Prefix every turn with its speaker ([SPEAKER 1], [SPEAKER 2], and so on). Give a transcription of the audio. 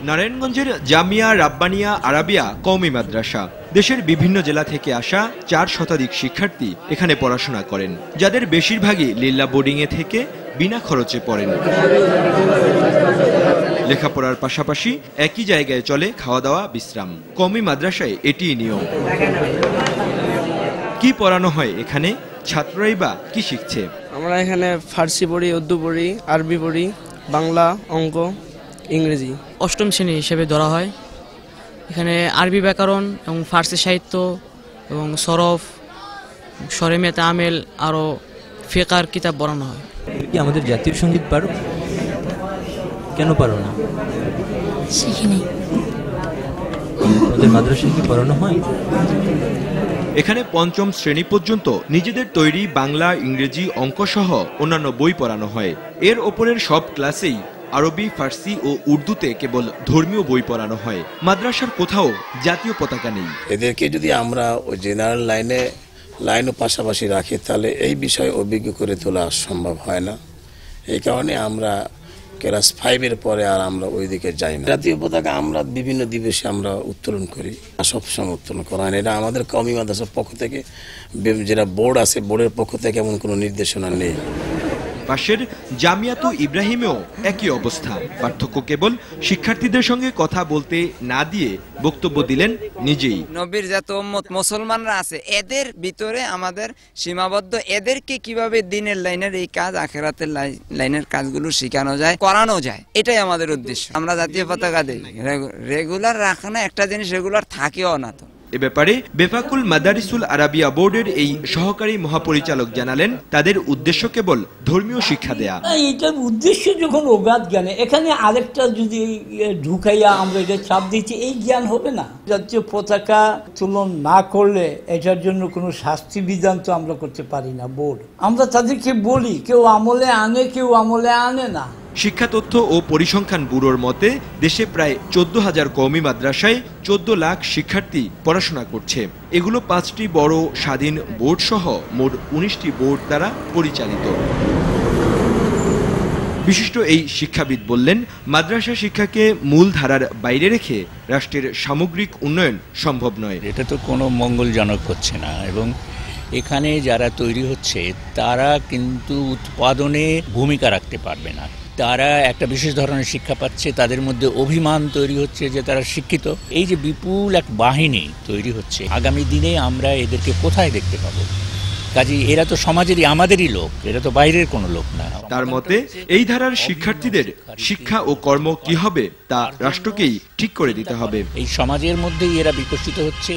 [SPEAKER 1] নারায়ণগঞ্জের জামিয়া রাব্বানিয়া আরাবিয়া কওমি মাদ্রাসা। দেশের বিভিন্ন জেলা থেকে আসা 4 শতাধিক শিক্ষার্থী এখানে পড়াশোনা করেন, যাদের বেশিরভাগই লিল্লা বোর্ডিংয়ে থেকে বিনা খরচে পড়েন। লেখাপড়ার পাশাপাশি একই জায়গায় চলে খাওয়া দাওয়া, বিশ্রাম। কওমি মাদ্রাসায় এটিই নিয়ম। কি পড়ানো হয় এখানে? ছাত্ররাই বা কি শিখছে?
[SPEAKER 2] আমরা এখানে ফার্সি পড়ি, উর্দু পড়ি, আরবি পড়ি, বাংলা, অঙ্ক, ইংরেজি।
[SPEAKER 3] অষ্টম শ্রেণী হিসেবে ধরা হয়। এখানে আরবি ব্যাকরণ এবং ফার্সি সাহিত্য এবং সরফ, শরেমিয়াত আমেল, আরও ফিকার কিতাব পড়ানো হয়।
[SPEAKER 4] কি আমাদের জাতীয় সঙ্গীত পারো? কেন পারো না?
[SPEAKER 5] শিখিনি।
[SPEAKER 4] ওদের মাদ্রাসায় কি পড়ানো হয়?
[SPEAKER 1] এখানে পঞ্চম শ্রেণী পর্যন্ত নিজেদের তৈরি বাংলা, ইংরেজি, অঙ্ক সহ অন্যান্য বই পড়ানো হয়। এর ওপরের সব ক্লাসেই আরবি, ফার্সি ও উর্দুতে কেবল ধর্মীয় বই পড়ানো হয়। মাদ্রাসার কোথাও জাতীয় পতাকা নেই।
[SPEAKER 6] এদেরকে যদি আমরা ওই জেনারেল লাইনও পাশাপাশি রাখি, তাহলে এই বিষয়ে অভিজ্ঞ করে তোলা সম্ভব হয় না। এই কারণে আমরা ক্লাস 5-এর পরে আর আমরা ওই দিকে যাই না। জাতীয় পতাকা আমরা বিভিন্ন দিবসে আমরা উত্তোলন করি, সবসময় উত্তোলন করা হয় না। এটা আমাদের কওমি মাদ্রাসার পক্ষ থেকে, যেটা বোর্ড আছে, বোর্ডের পক্ষ থেকে এমন কোনো নির্দেশনা নেই।
[SPEAKER 1] পাশের জামিয়াতু ইব্রাহিমেও একই অবস্থা। পার্থক্য কেবল শিক্ষার্থীদের সঙ্গে কথা বলতে না দিয়ে বক্তব্য দিলেন নিজেই।
[SPEAKER 7] নবীর যত উম্মত মুসলমানরা আছে, এদের ভিতরে আমাদের সীমাবদ্ধ। এদেরকে কিভাবে দিনের লাইনের এই কাজ, আখেরাতের লাইনের কাজগুলো শেখানো যায়, করানো যায়, এটাই আমাদের উদ্দেশ্য। আমরা জাতীয় পতাকা দিই, রেগুলার রাখা না, একটা জিনিস রেগুলার থাকেও না। তো
[SPEAKER 1] এ ব্যাপারে বেফাকুল মাদারিসুল আরাবিয়া বোর্ডের এই সহকারী মহাপরিচালক জানালেন, তাদের উদ্দেশ্য কেবল ধর্মীয় শিক্ষা দেয়া।
[SPEAKER 8] এটার উদ্দেশ্য যখন অগাধ জ্ঞানে, এখানে আরেকটা যদি ঢুকাইয়া আমরা এটা চাপ দিচ্ছি, এই জ্ঞান হবে না। জাতীয় পতাকা উত্তোলন না করলে এটার জন্য কোনো শাস্তি বিধান তো আমরা করতে পারি না। বোর্ড, আমরা তাদেরকে বলি, কেউ আমলে আনে, কেউ আমলে আনে না।
[SPEAKER 1] শিক্ষা তথ্য ও পরিসংখ্যান ব্যুরোর মতে দেশে প্রায় 14,000 কওমি মাদ্রাসায় 14 লাখ শিক্ষার্থী পড়াশোনা করছে। এগুলো 5টি বড় স্বাধীন বোর্ড সহ মোট 19টি বোর্ড দ্বারা পরিচালিত। বিশিষ্ট এই শিক্ষাবিদ বললেন, মাদ্রাসা শিক্ষাকে মূল ধারার বাইরে রেখে রাষ্ট্রের সামগ্রিক উন্নয়ন সম্ভব নয়।
[SPEAKER 9] এটা তো কোনো মঙ্গলজনক হচ্ছে না, এবং এখানে যারা তৈরি হচ্ছে তারা কিন্তু উৎপাদনে ভূমিকা রাখতে পারবে না। তারা একটা বিশেষ ধরনের শিক্ষা পাচ্ছে, তাদের মধ্যে অভিমান তৈরি হচ্ছে যে তারা শিক্ষিত। এই যে বিপুল এক বাহিনী তৈরি হচ্ছে, আগামী দিনে আমরা এদেরকে কোথায় দেখতে পাবো? কাজেই এরা তো সমাজেরই, আমাদেরই লোক, এরা তো বাইরের কোনো লোক না।
[SPEAKER 1] তার মতে এই ধারার শিক্ষার্থীদের শিক্ষা ও কর্ম কি হবে তা রাষ্ট্রকেই ঠিক করে দিতে হবে।
[SPEAKER 9] এই সমাজের মধ্যেই এরা বিকশিত হচ্ছে।